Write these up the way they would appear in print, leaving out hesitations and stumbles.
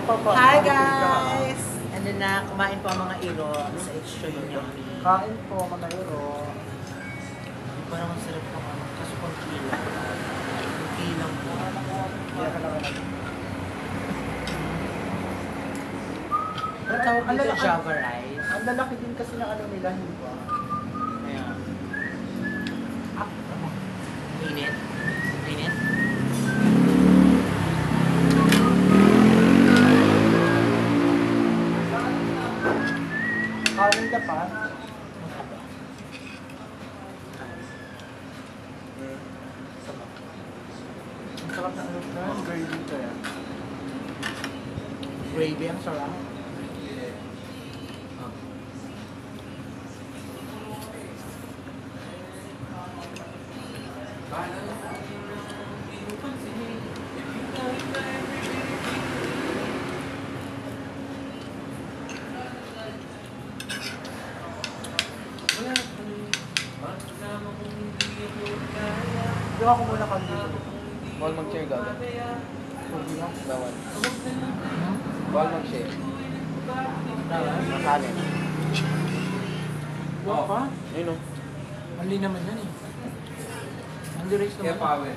Hi guys! Ano na, kumain po ang mga iro sa extreme yummy. Kain po mga iro. Parang ang sarap ng ano, kaso pang kilang. Kilang po. Kaya ka naman. Ano tawag Ang dito? lalaki- Java rice? Ang lalaki din kasi ng ano nila, hindi ba? Ayan. Init? Init? Kanin ka pa? Ang sarap na ano na, gravy ka yan. Gravy ang sarap. Di ako muna kanina. Bawal mag-share gagawin. Hindi na. Bawal. Bawal mag-share. Makanin. Buwan pa? Yun o. Mali naman yan eh. Underage naman. Kaya power.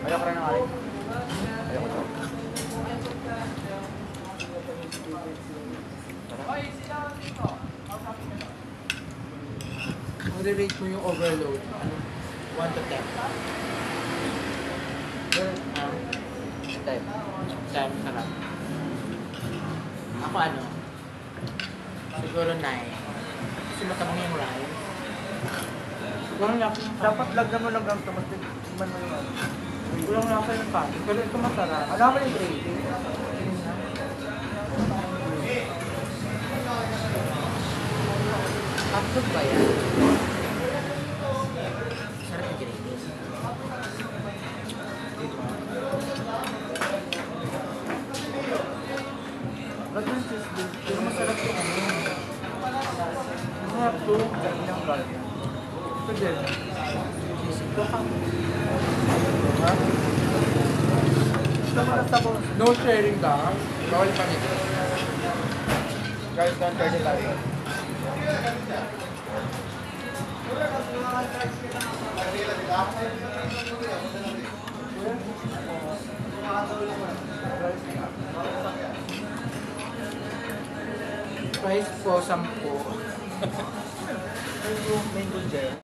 Ayoko rin ng alin. Ayoko rin. Rate mo yung overload. 1 to 10. Time. 10 sarap. Ako ano? Siguro 9. Kasi matabang yung rice. Walang laki yung Dapat lagyan mo lang ganito, mas tikman mo yung ano. Walang laki yung pato. Pero ito masarap. Alam mo yung gravy? Hotdog ba yan? Sarap yung gravy. Lagyan yung cheese din. Pero masarap yung ano. Masarap to. Gawin ng garlic. Ito din. Ito ka. Ha? Gusto mo na sabon. No sharing ka. Bawal pa nito. Guys, don't share the live. Price po 10. Mango gel.